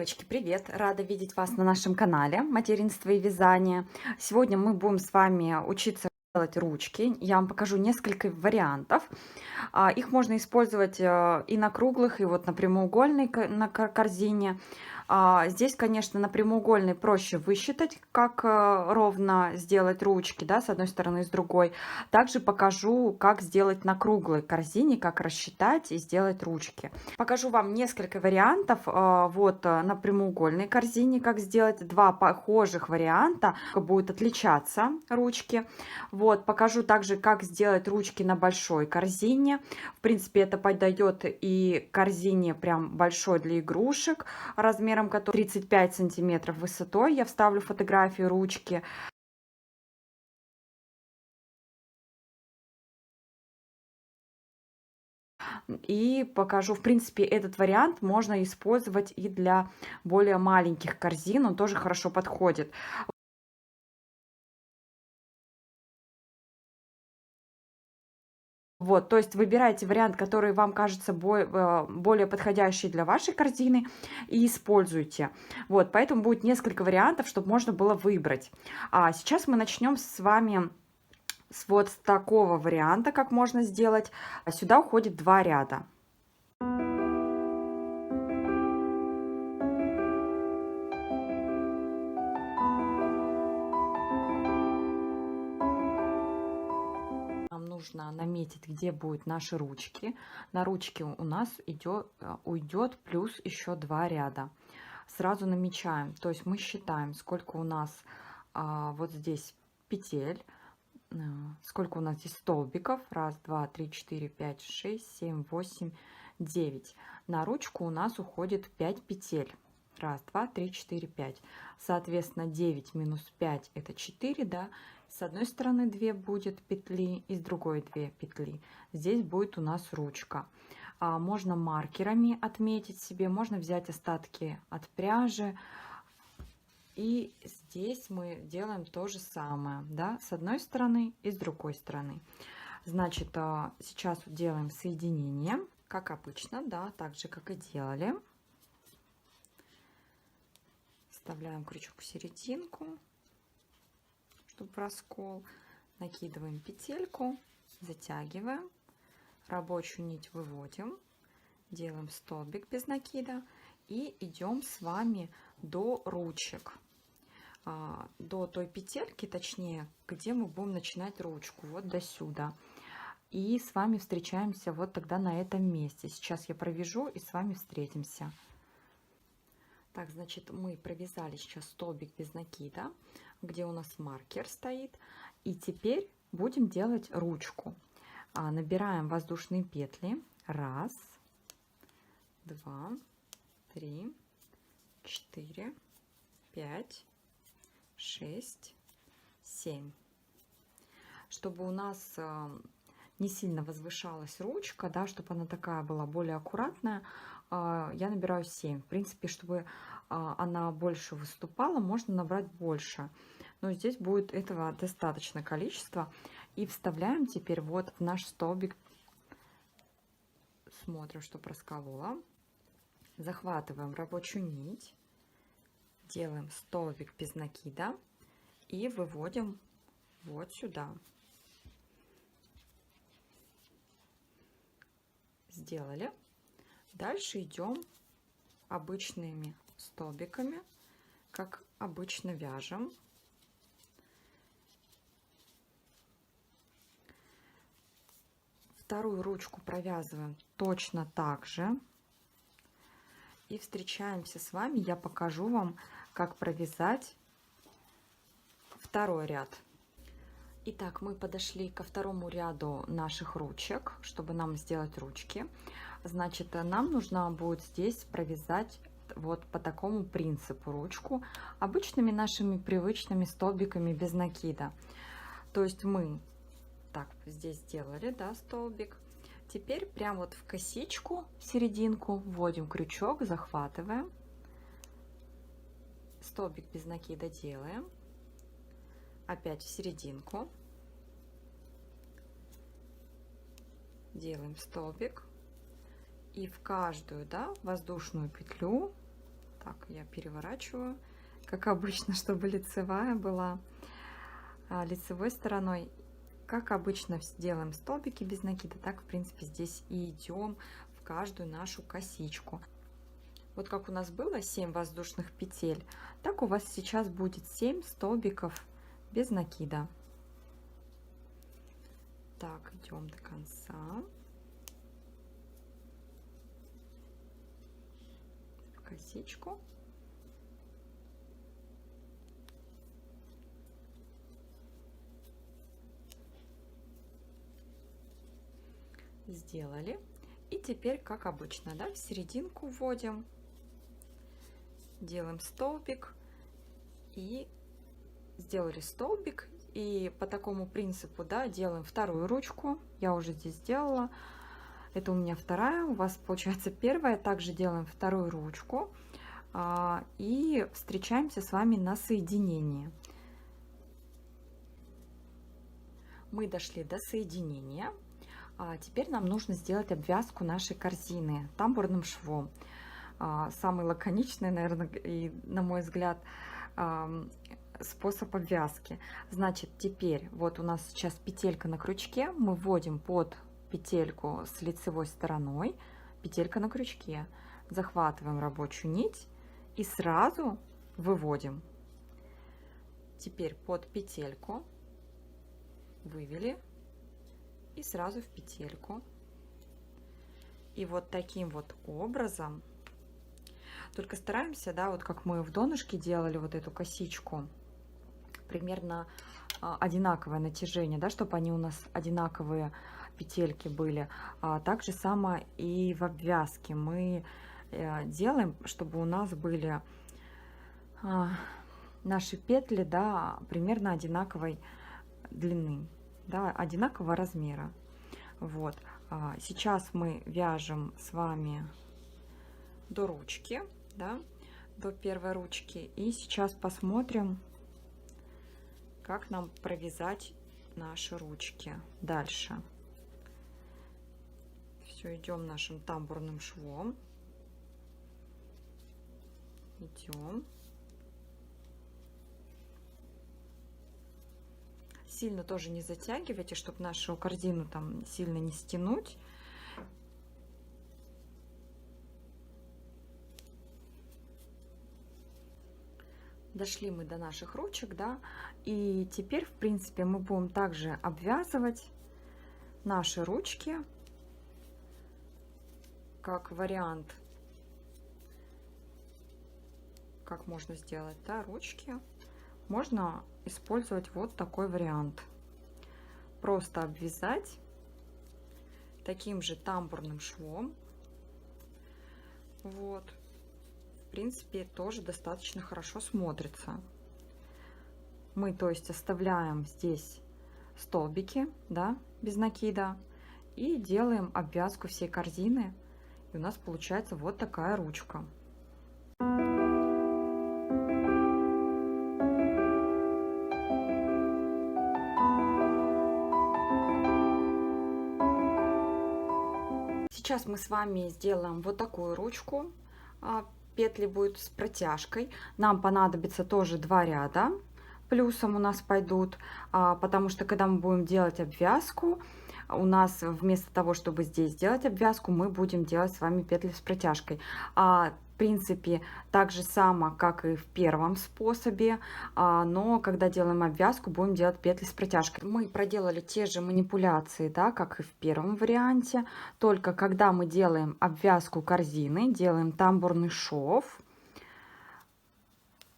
Девочки, привет! Рада видеть вас на нашем канале «Материнство и вязание». Сегодня мы будем с вами учиться делать ручки. Я вам покажу несколько вариантов. Их можно использовать и на круглых, и вот на прямоугольной корзине. Здесь, конечно, на прямоугольной проще высчитать, как ровно сделать ручки, да, с одной стороны и с другой. Также покажу, как сделать на круглой корзине, как рассчитать и сделать ручки. Покажу вам несколько вариантов. Вот на прямоугольной корзине, как сделать два похожих варианта, будут отличаться ручки. Вот, покажу также, как сделать ручки на большой корзине. В принципе, это подойдет и корзине прям большой для игрушек, размером который 35 сантиметров высотой. Я вставлю фотографию ручки. И покажу, в принципе, этот вариант можно использовать и для более маленьких корзин. Он тоже хорошо подходит. Вот, то есть выбирайте вариант, который вам кажется более подходящий для вашей корзины, и используйте. Вот, поэтому будет несколько вариантов, чтобы можно было выбрать. А сейчас мы начнем с вами с такого варианта, как можно сделать. Сюда уходит 2 ряда. Нам нужно наметить, где будут наши ручки. На ручки у нас уйдет плюс еще 2 ряда. Сразу намечаем, то есть мы считаем, сколько у нас вот здесь петель, сколько у нас здесь столбиков. 1, 2, 3, 4, 5, 6, 7, 8, 9. На ручку у нас уходит 5 петель. 1, 2, 3, 4, 5. Соответственно, 9 минус 5 это 4, да. С одной стороны 2 будет петли и с другой 2 петли. Здесь будет у нас ручка. Можно маркерами отметить себе, можно взять остатки от пряжи. И здесь мы делаем то же самое, да, с одной стороны и с другой стороны. Значит, сейчас делаем соединение, как обычно, да, так же, как и делали. Вставляем крючок в серединку, чтобы раскол. Накидываем петельку, затягиваем, рабочую нить выводим, делаем столбик без накида и идем с вами до ручек, до той петельки, точнее, где мы будем начинать ручку, вот до сюда. И с вами встречаемся вот тогда на этом месте. Сейчас я провяжу и с вами встретимся. Так, значит, мы провязали сейчас столбик без накида, где у нас маркер стоит. И теперь будем делать ручку. Набираем воздушные петли. 1, 2, 3, 4, 5, 6, 7. Чтобы у нас не сильно возвышалась ручка, да, чтобы она такая была более аккуратная, я набираю 7. В принципе, чтобы она больше выступала, можно набрать больше. Но здесь будет этого достаточно количества. И вставляем теперь вот в наш столбик. Смотрим, чтобы расколола. Захватываем рабочую нить. Делаем столбик без накида. И выводим вот сюда. Сделали. Дальше идем обычными столбиками, как обычно вяжем. Вторую ручку провязываем точно так же. И встречаемся с вами. Я покажу вам, как провязать второй ряд. Итак, мы подошли ко второму ряду наших ручек, чтобы нам сделать ручки. Значит, нам нужно будет здесь провязать вот по такому принципу ручку обычными нашими привычными столбиками без накида. То есть мы так здесь сделали, да, столбик. Теперь прям вот в косичку, в серединку вводим крючок, захватываем, столбик без накида делаем, опять в серединку, делаем столбик и в каждую, да, воздушную петлю Так, я переворачиваю, как обычно, чтобы лицевая была лицевой стороной. Как обычно делаем столбики без накида, так в принципе здесь и идем в каждую нашу косичку. Вот как у нас было 7 воздушных петель, так у вас сейчас будет 7 столбиков без накида. Так, идем до конца. В косичку. Сделали. И теперь, как обычно, да, в серединку вводим, делаем столбик и сделали столбик. И по такому принципу, да, делаем вторую ручку. Я уже здесь сделала. Это у меня вторая, у вас получается первая. Также делаем вторую ручку и встречаемся с вами на соединении. Мы дошли до соединения. Теперь нам нужно сделать обвязку нашей корзины тамбурным швом. Самый лаконичный, наверное, и, на мой взгляд, способ обвязки. Значит, теперь вот у нас сейчас петелька на крючке. Мы вводим под петельку с лицевой стороной, петелька на крючке. Захватываем рабочую нить и сразу выводим. Теперь под петельку вывели. И сразу в петельку. И вот таким вот образом, только стараемся, да, вот как мы в донышке делали вот эту косичку, примерно одинаковое натяжение, да, чтобы они у нас одинаковые петельки были. Так же само и в обвязке мы делаем, чтобы у нас были наши петли, да, примерно одинаковой длины. Да, одинакового размера. Вот. Сейчас мы вяжем с вами до ручки, да, до первой ручки. И сейчас посмотрим, как нам провязать наши ручки дальше. Все, идем нашим тамбурным швом. Идем. Сильно тоже не затягивайте, чтобы нашу корзину там сильно не стянуть. Дошли мы до наших ручек, да, и теперь, в принципе, мы будем также обвязывать наши ручки, как вариант, как можно сделать, да, ручки. Можно использовать вот такой вариант. Просто обвязать таким же тамбурным швом. Вот. В принципе, тоже достаточно хорошо смотрится. Мы, то есть, оставляем здесь столбики, да, без накида. И делаем обвязку всей корзины. И у нас получается вот такая ручка. Сейчас мы с вами сделаем вот такую ручку. Петли будут с протяжкой. Нам понадобится тоже 2 ряда. Плюсом у нас пойдут, потому что когда мы будем делать обвязку, у нас вместо того, чтобы здесь делать обвязку, мы будем делать с вами петли с протяжкой. В принципе, так же само, как и в первом способе, но когда делаем обвязку, будем делать петли с протяжкой. Мы проделали те же манипуляции, да, как и в первом варианте, только когда мы делаем обвязку корзины, делаем тамбурный шов,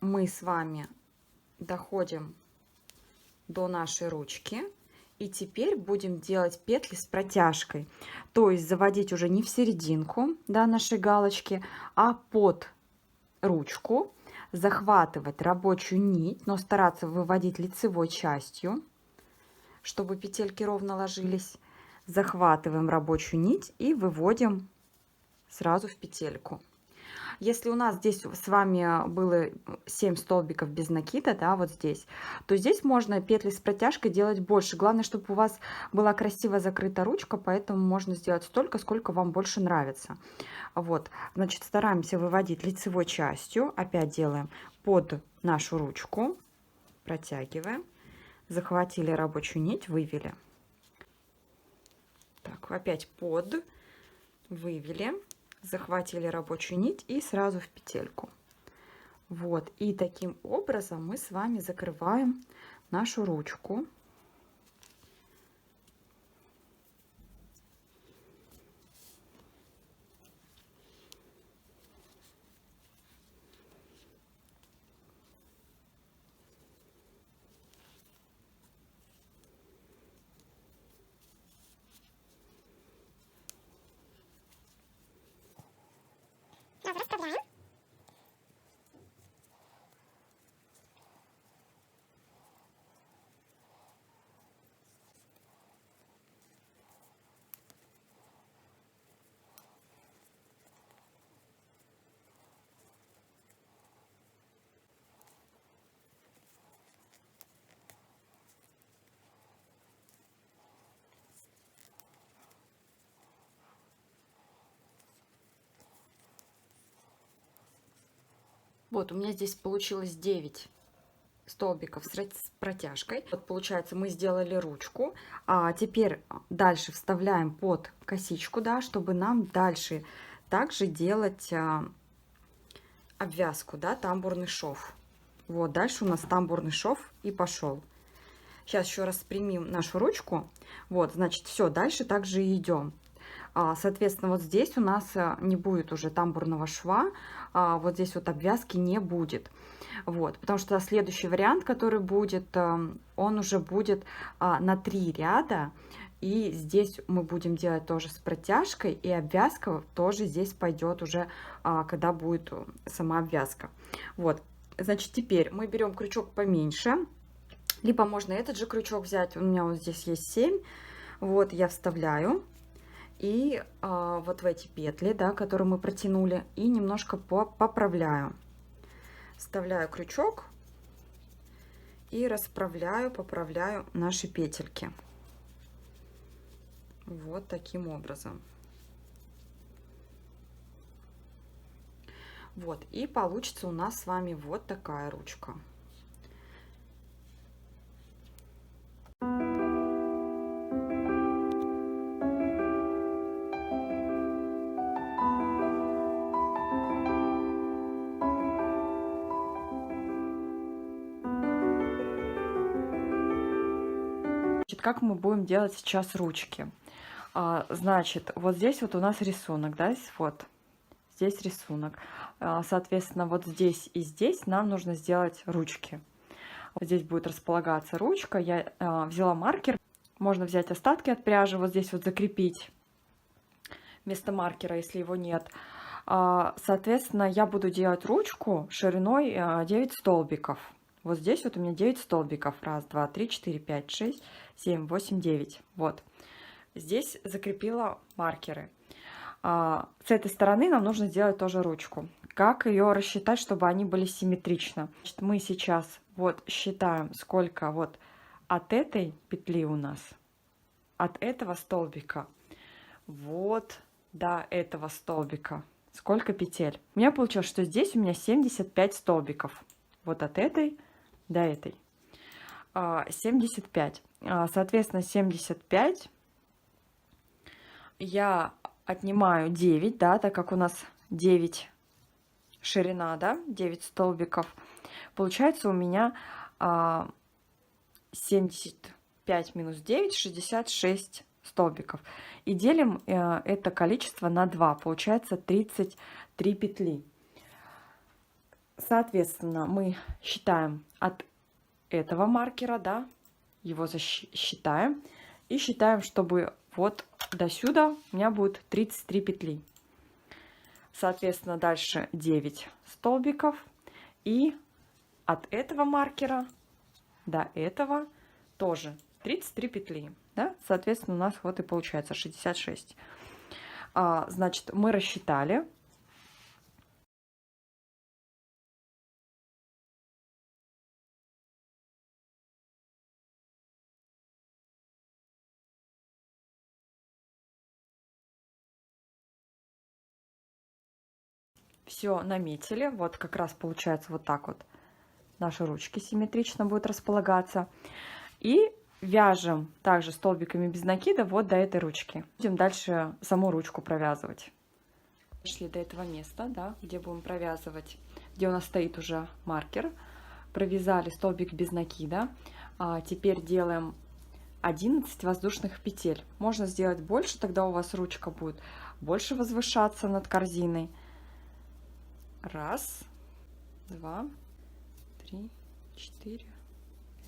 мы с вами доходим до нашей ручки. И теперь будем делать петли с протяжкой, то есть заводить уже не в серединку, да, нашей галочки, а под ручку, захватывать рабочую нить, но стараться выводить лицевой частью, чтобы петельки ровно ложились. Захватываем рабочую нить и выводим сразу в петельку. Если у нас здесь с вами было 7 столбиков без накида, да, вот здесь, то здесь можно петли с протяжкой делать больше. Главное, чтобы у вас была красиво закрыта ручка, поэтому можно сделать столько, сколько вам больше нравится. Вот, значит, стараемся выводить лицевой частью. Опять делаем под нашу ручку, протягиваем, захватили рабочую нить, вывели. Так, опять под, вывели, захватили рабочую нить и сразу в петельку. Вот, и таким образом мы с вами закрываем нашу ручку. Расправляем. Вот, у меня здесь получилось 9 столбиков с протяжкой. Вот, получается, мы сделали ручку. А теперь дальше вставляем под косичку, да, чтобы нам дальше также делать обвязку, да, тамбурный шов. Вот, дальше у нас тамбурный шов и пошел. Сейчас еще раз спрямим нашу ручку. Вот, значит, все, дальше также и идем. Соответственно, вот здесь у нас не будет уже тамбурного шва, вот здесь вот обвязки не будет. Вот, потому что следующий вариант, который будет, он уже будет на 3 ряда. И здесь мы будем делать тоже с протяжкой, и обвязка тоже здесь пойдет уже, когда будет сама обвязка. Вот, значит, теперь мы берем крючок поменьше, либо можно этот же крючок взять, у меня вот здесь есть 7, вот, я вставляю. И вот в эти петли, да, которые мы протянули, и немножко поправляю. Вставляю крючок и расправляю, поправляю наши петельки. Вот таким образом. Вот, и получится у нас с вами вот такая ручка. Как мы будем делать сейчас ручки? Значит, вот здесь вот у нас рисунок, да, вот здесь рисунок. Соответственно, вот здесь и здесь нам нужно сделать ручки. Вот здесь будет располагаться ручка. Я взяла маркер. Можно взять остатки от пряжи, вот здесь вот закрепить вместо маркера, если его нет. Соответственно, я буду делать ручку шириной 9 столбиков. Вот здесь вот у меня 9 столбиков. 1, 2, 3, 4, 5, 6, 7, 8, 9. Вот. Здесь закрепила маркеры. С этой стороны нам нужно сделать тоже ручку. Как ее рассчитать, чтобы они были симметрично? Значит, мы сейчас вот считаем, сколько вот от этой петли у нас, от этого столбика, вот до этого столбика. Сколько петель? У меня получилось, что здесь у меня 75 столбиков. Вот от этой до этой. 75. Соответственно, 75 я отнимаю 9, да, так как у нас 9 ширина, да, 9 столбиков. Получается у меня 75 минус 9, 66 столбиков. И делим это количество на 2. Получается 33 петли. Соответственно, мы считаем от этого маркера, да, его считаем. И считаем, чтобы вот до сюда у меня будет 33 петли. Соответственно, дальше 9 столбиков. И от этого маркера до этого тоже 33 петли. Да? Соответственно, у нас вот и получается 66. Значит, мы рассчитали все наметили. Вот как раз получается вот так вот. Наши ручки симметрично будут располагаться. И вяжем также столбиками без накида вот до этой ручки. Будем дальше саму ручку провязывать. Дошли до этого места, да, где будем провязывать, где у нас стоит уже маркер. Провязали столбик без накида. Теперь делаем 11 воздушных петель. Можно сделать больше, тогда у вас ручка будет больше возвышаться над корзиной. 1, 2, 3, 4,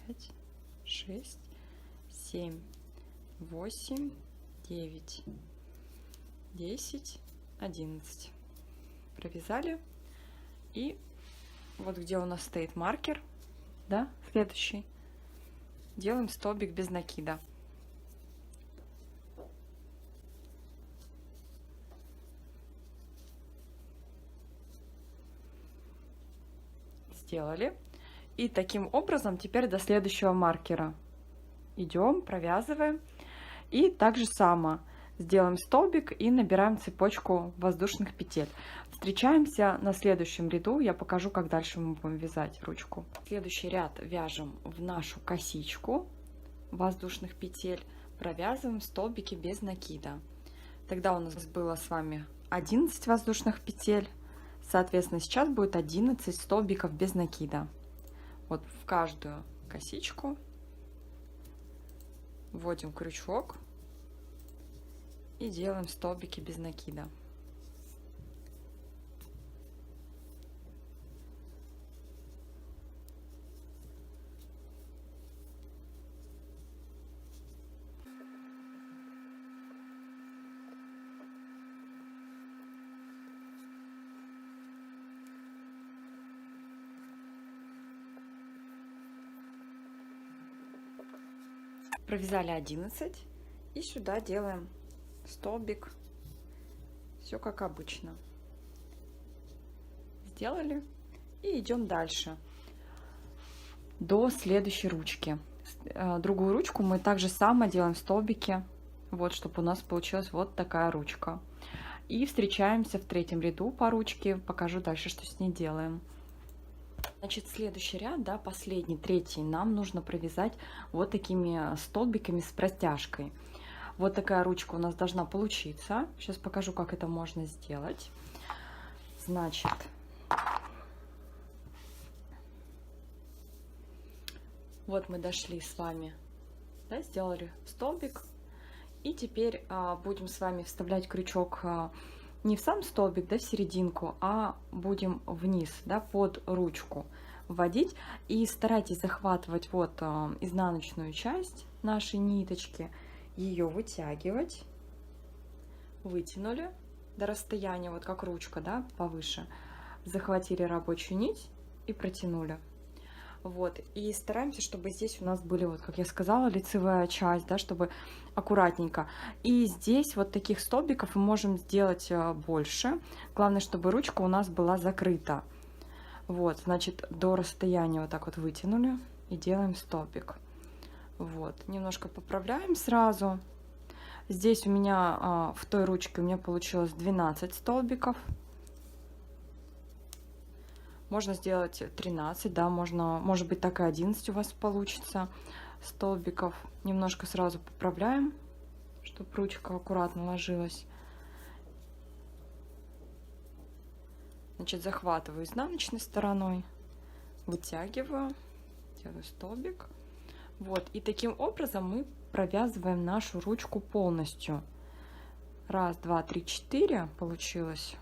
5, 6, 7, 8, 9, 10, 11. Провязали. И вот где у нас стоит маркер, да, следующий, делаем столбик без накида. Сделали. И таким образом теперь до следующего маркера идем, провязываем. И так же само сделаем столбик и набираем цепочку воздушных петель. Встречаемся на следующем ряду. Я покажу, как дальше мы будем вязать ручку. Следующий ряд вяжем в нашу косичку воздушных петель. Провязываем столбики без накида. Тогда у нас было с вами 11 воздушных петель. Соответственно, сейчас будет 11 столбиков без накида. Вот в каждую косичку вводим крючок и делаем столбики без накида. Провязали 11 и сюда делаем столбик, все как обычно. Сделали и идем дальше до следующей ручки. Другую ручку мы также само делаем столбики, вот, чтобы у нас получилась вот такая ручка. И встречаемся в третьем ряду по ручке, покажу дальше, что с ней делаем. Значит, следующий ряд, да, последний, третий, нам нужно провязать вот такими столбиками с протяжкой. Вот такая ручка у нас должна получиться. Сейчас покажу, как это можно сделать. Значит, вот мы дошли с вами, да, сделали столбик. И теперь будем с вами вставлять крючок не в сам столбик, да, в серединку, а будем вниз, да, под ручку вводить. И старайтесь захватывать вот изнаночную часть нашей ниточки, ее вытягивать. Вытянули до расстояния, вот как ручка, да, повыше. Захватили рабочую нить и протянули. Вот, и стараемся, чтобы здесь у нас были, вот, как я сказала, лицевая часть, да, чтобы аккуратненько. И здесь вот таких столбиков мы можем сделать больше. Главное, чтобы ручка у нас была закрыта. Вот, значит, до расстояния вот так вот вытянули и делаем столбик. Вот, немножко поправляем сразу. Здесь у меня в той ручке у меня получилось 12 столбиков. Можно сделать 13, да, можно, может быть, так и 11 у вас получится столбиков. Немножко сразу поправляем, чтобы ручка аккуратно ложилась. Значит, захватываю изнаночной стороной, вытягиваю, делаю столбик. Вот, и таким образом мы провязываем нашу ручку полностью. 1, 2, 3, 4 получилось.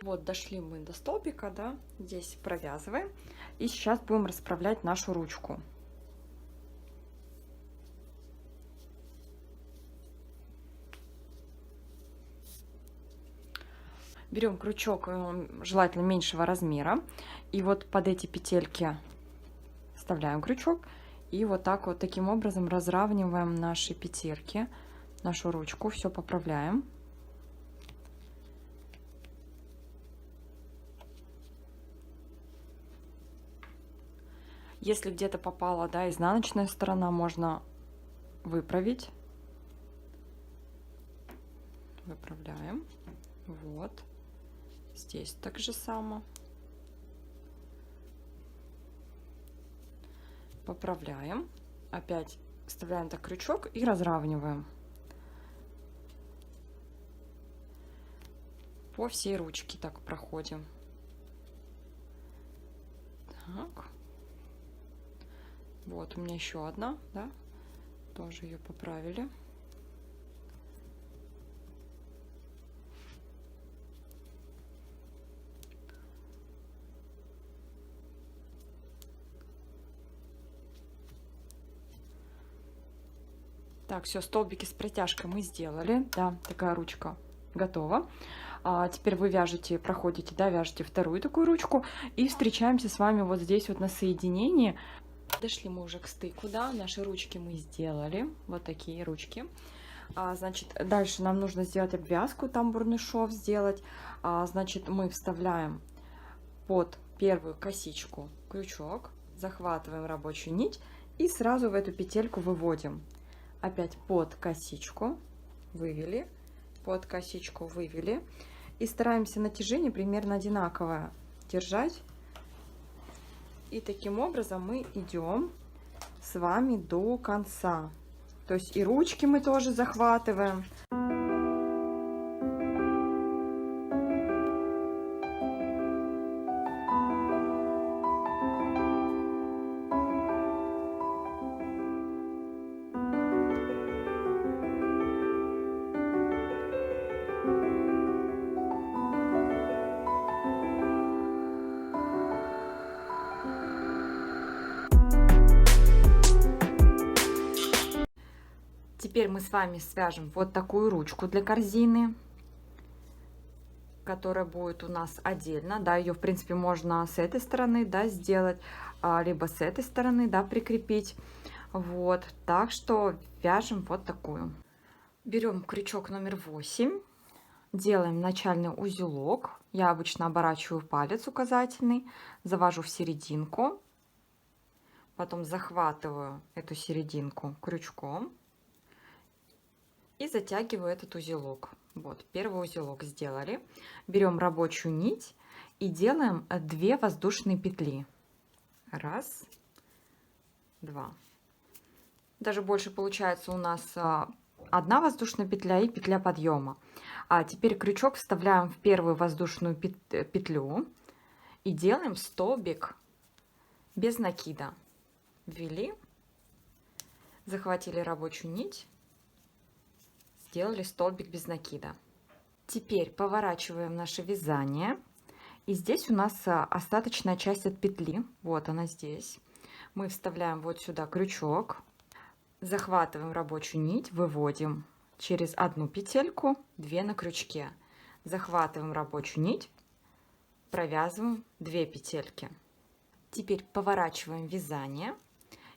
Вот, дошли мы до столбика, да, здесь провязываем. И сейчас будем расправлять нашу ручку. Берем крючок, желательно меньшего размера, и вот под эти петельки вставляем крючок, и вот так вот таким образом разравниваем наши петельки, нашу ручку, все поправляем. Если где-то попала, да, изнаночная сторона, можно выправить. Выправляем. Вот. Здесь так же само. Поправляем. Опять вставляем так крючок и разравниваем. По всей ручке так проходим. Так. Вот у меня еще одна, да, тоже ее поправили. Так, все, столбики с протяжкой мы сделали, да, такая ручка готова. Теперь вы вяжете, проходите, да, вяжете вторую такую ручку и встречаемся с вами вот здесь вот на соединении. Дошли мы уже к стыку, да, наши ручки мы сделали, вот такие ручки. Значит, дальше нам нужно сделать обвязку, тамбурный шов сделать. Значит, мы вставляем под первую косичку крючок, захватываем рабочую нить и сразу в эту петельку выводим. Опять под косичку вывели, под косичку вывели. И стараемся натяжение примерно одинаковое держать. И таким образом мы идем с вами до конца. То есть и ручки мы тоже захватываем. Теперь мы с вами свяжем вот такую ручку для корзины, которая будет у нас отдельно, да, ее в принципе можно с этой стороны, да, сделать, либо с этой стороны, да, прикрепить. Вот, так что вяжем вот такую. Берем крючок номер 8, делаем начальный узелок. Я обычно оборачиваю палец указательный, завожу в серединку, потом захватываю эту серединку крючком и затягиваю этот узелок. Вот, первый узелок сделали. Берем рабочую нить и делаем 2 воздушные петли. 1, 2. Даже больше получается у нас 1 воздушная петля и петля подъема. А теперь крючок вставляем в первую воздушную петлю и делаем столбик без накида. Ввели, захватили рабочую нить, сделали столбик без накида. Теперь поворачиваем наше вязание. И здесь у нас остаточная часть от петли. Вот она здесь. Мы вставляем вот сюда крючок, захватываем рабочую нить, выводим через 1 петельку, 2 на крючке. Захватываем рабочую нить, провязываем 2 петельки. Теперь поворачиваем вязание.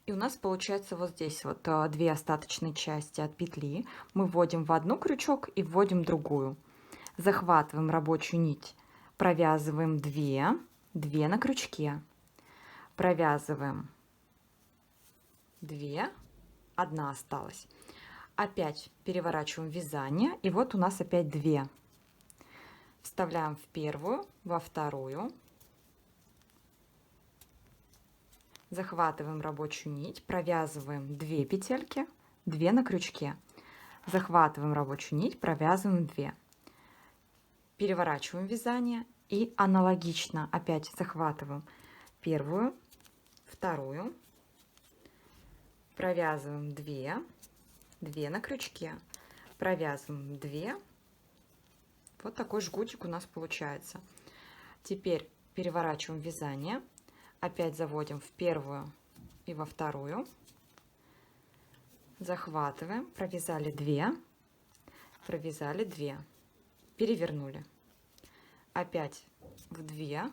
И у нас получается вот здесь вот 2 остаточные части от петли. Мы вводим в одну крючок и вводим другую. Захватываем рабочую нить, провязываем 2 на крючке. Провязываем 2, 1 осталась. Опять переворачиваем вязание. И вот у нас опять 2. Вставляем в первую, во вторую. Захватываем рабочую нить, провязываем 2 петельки, 2 на крючке. Захватываем рабочую нить, провязываем 2. Переворачиваем вязание и аналогично опять захватываем первую, вторую, провязываем 2 на крючке, провязываем 2. Вот такой жгутик у нас получается. Теперь переворачиваем вязание. Опять заводим в первую и во вторую. Захватываем, провязали 2, перевернули. опять в 2,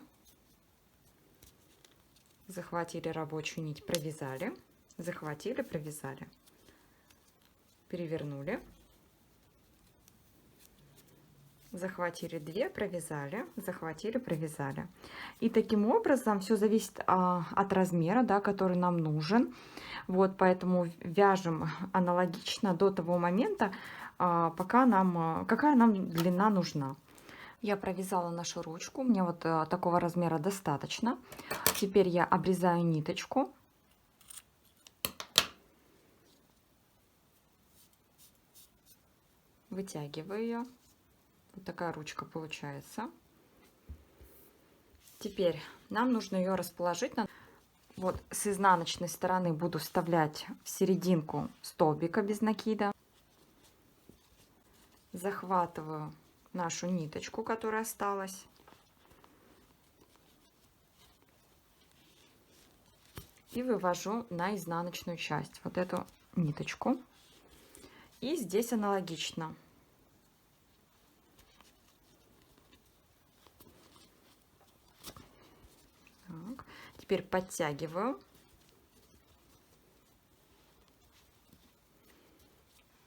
захватили рабочую нить, провязали, захватили, провязали, перевернули, захватили 2, провязали, захватили, провязали. И таким образом все зависит от размера, да, который нам нужен. Вот, поэтому вяжем аналогично до того момента, какая нам длина нужна. Я провязала нашу ручку, мне вот такого размера достаточно. Теперь я обрезаю ниточку. Вытягиваю ее. Вот такая ручка получается. Теперь нам нужно ее расположить. Вот с изнаночной стороны буду вставлять в серединку столбика без накида. Захватываю нашу ниточку, которая осталась. И вывожу на изнаночную часть вот эту ниточку. И здесь аналогично. Так. Теперь подтягиваю.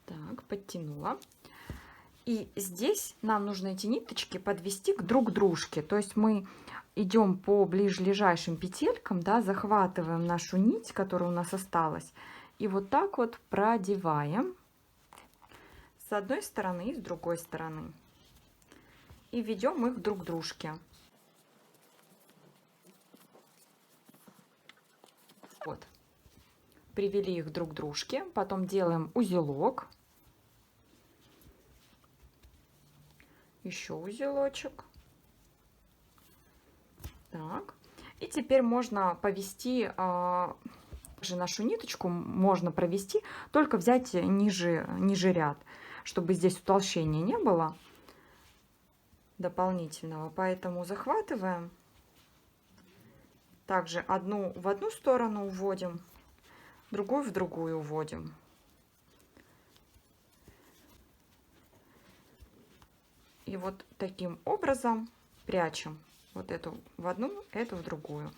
Так, подтянула. И здесь нам нужно эти ниточки подвести друг к дружке. То есть мы идем по ближайшим петелькам, да, захватываем нашу нить, которая у нас осталась, и вот так вот продеваем с одной стороны и с другой стороны. И ведем их друг к дружке. Вот. Привели их друг к дружке. Потом делаем узелок. Еще узелочек. Так. И теперь можно повести нашу ниточку, можно провести, только взять ниже ряд, чтобы здесь утолщения не было дополнительного. Поэтому захватываем. Также одну в одну сторону уводим, другую в другую уводим. И вот таким образом прячем вот эту в одну, эту в другую.